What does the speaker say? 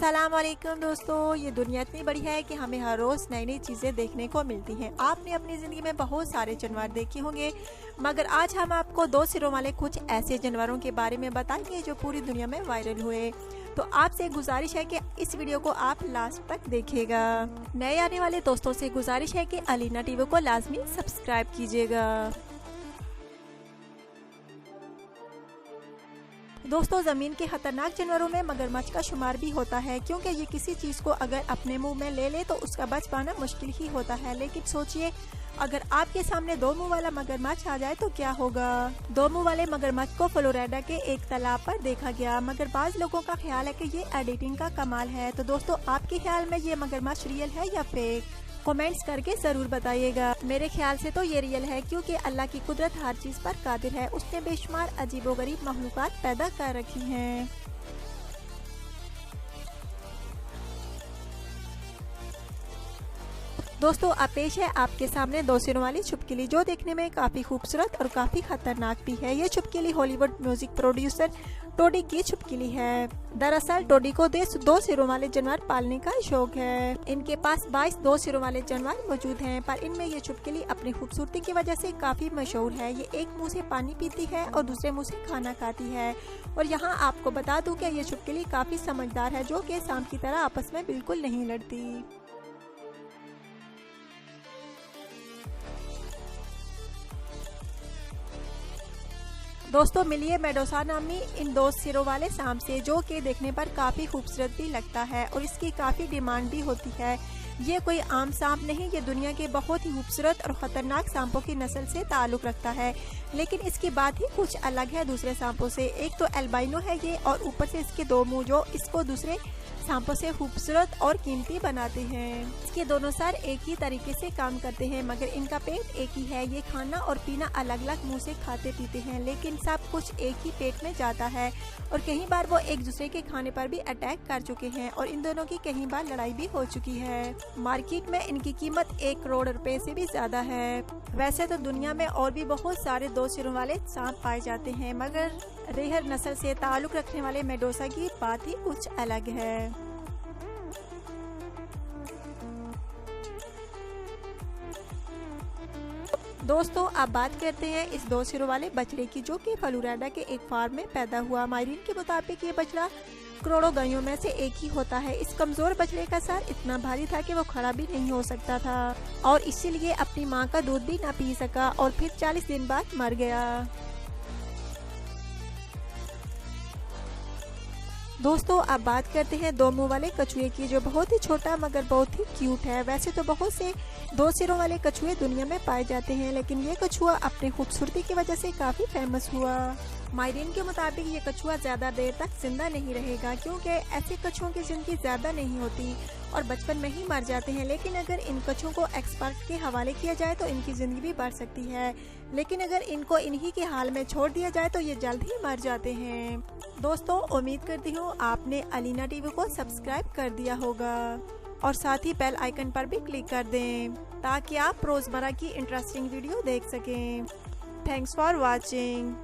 अस्सलाम वालेकुम दोस्तों, ये दुनिया इतनी बड़ी है कि हमें हर रोज़ नई नई चीज़ें देखने को मिलती हैं। आपने अपनी ज़िंदगी में बहुत सारे जानवर देखे होंगे, मगर आज हम आपको 2 सिरों वाले कुछ ऐसे जानवरों के बारे में बताएंगे जो पूरी दुनिया में वायरल हुए। तो आपसे गुजारिश है कि इस वीडियो को आप लास्ट तक देखिएगा। नए आने वाले दोस्तों से गुजारिश है कि अलीना टीवी को लाजमी सब्सक्राइब कीजिएगा। दोस्तों, ज़मीन के खतरनाक जानवरों में मगरमच्छ का शुमार भी होता है, क्योंकि ये किसी चीज़ को अगर अपने मुंह में ले ले तो उसका बच पाना मुश्किल ही होता है। लेकिन सोचिए, अगर आपके सामने 2 मुंह वाला मगरमच्छ आ जाए तो क्या होगा। 2 मुंह वाले मगरमच्छ को फ्लोरिडा के एक तालाब पर देखा गया, मगर बाज लोगों का ख्याल है कि ये एडिटिंग का कमाल है। तो दोस्तों, आपके ख्याल में ये मगरमच्छ रियल है या फेक? कमेंट्स करके ज़रूर बताइएगा। मेरे ख्याल से तो ये रियल है, क्योंकि अल्लाह की कुदरत हर चीज़ पर कादिर है। उसने बेशुमार अजीबोगरीब मखलूक़ात पैदा कर रखी हैं। दोस्तों, अब पेश है आपके सामने 2 सिरों वाली छिपकली, जो देखने में काफ़ी खूबसूरत और काफ़ी खतरनाक भी है। ये छिपकली हॉलीवुड म्यूजिक प्रोड्यूसर टोडी की छिपकली है। दरअसल टोडी को 2 सिरों वाले जानवर पालने का शौक है। इनके पास 22 2 सिरों वाले जानवर मौजूद हैं, पर इनमें ये छिपकली अपनी खूबसूरती की वजह से काफ़ी मशहूर है। ये एक मुंह से पानी पीती है और दूसरे मुंह से खाना खाती है। और यहाँ आपको बता दूं कि ये छिपकली काफ़ी समझदार है, जो कि सांप की तरह आपस में बिल्कुल नहीं लड़ती। दोस्तों, मिलिए मेडोसा नामी इन 2 सिरों वाले सांप से, जो कि देखने पर काफ़ी खूबसूरत भी लगता है और इसकी काफ़ी डिमांड भी होती है। ये कोई आम सांप नहीं, ये दुनिया के बहुत ही खूबसूरत और ख़तरनाक सांपों की नस्ल से ताल्लुक़ रखता है। लेकिन इसकी बात ही कुछ अलग है दूसरे सांपों से। एक तो एल्बाइनो है ये, और ऊपर से इसके 2 मुंह जो इसको दूसरे सांपों से खूबसूरत और कीमती बनाते हैं। इसके दोनों सर एक ही तरीके से काम करते हैं, मगर इनका पेट एक ही है। ये खाना और पीना अलग अलग मुंह से खाते पीते हैं, लेकिन सब कुछ एक ही पेट में जाता है। और कई बार वो एक दूसरे के खाने पर भी अटैक कर चुके हैं, और इन दोनों की कई बार लड़ाई भी हो चुकी है। मार्केट में इनकी कीमत 1 करोड़ रुपए से भी ज्यादा है। वैसे तो दुनिया में और भी बहुत सारे 2 सिरों वाले सांप पाए जाते हैं, मगर रेहर नस्ल से ताल्लुक़ रखने वाले मेडोसा की बात ही कुछ अलग है। दोस्तों, अब बात करते हैं इस 2 सिरों वाले बछड़े की, जो कि फ्लोरिडा के एक फार्म में पैदा हुआ। माहिरीन के मुताबिक ये बछड़ा करोड़ों गायों में से एक ही होता है। इस कमजोर बछड़े का सर इतना भारी था कि वो खड़ा भी नहीं हो सकता था, और इसीलिए अपनी माँ का दूध भी ना पी सका और फिर 40 दिन बाद मर गया। दोस्तों, अब बात करते हैं 2 मुंह वाले कछुए की, जो बहुत ही छोटा मगर बहुत ही क्यूट है। वैसे तो बहुत से 2 सिरों वाले कछुए दुनिया में पाए जाते हैं, लेकिन ये कछुआ अपनी खूबसूरती की वजह से काफ़ी फेमस हुआ। माहिरीन के मुताबिक ये कछुआ ज़्यादा देर तक जिंदा नहीं रहेगा, क्योंकि ऐसे कछुओं की ज़िंदगी ज़्यादा नहीं होती और बचपन में ही मर जाते हैं। लेकिन अगर इन कछुओं को एक्सपर्ट के हवाले किया जाए तो इनकी ज़िंदगी भी बढ़ सकती है, लेकिन अगर इनको इन्हीं के हाल में छोड़ दिया जाए तो ये जल्द ही मर जाते हैं। दोस्तों, उम्मीद करती हूँ आपने अलीना टीवी को सब्सक्राइब कर दिया होगा, और साथ ही बेल आइकन पर भी क्लिक कर दें, ताकि आप रोज़मर्रा की इंटरेस्टिंग वीडियो देख सकें। Thanks for watching.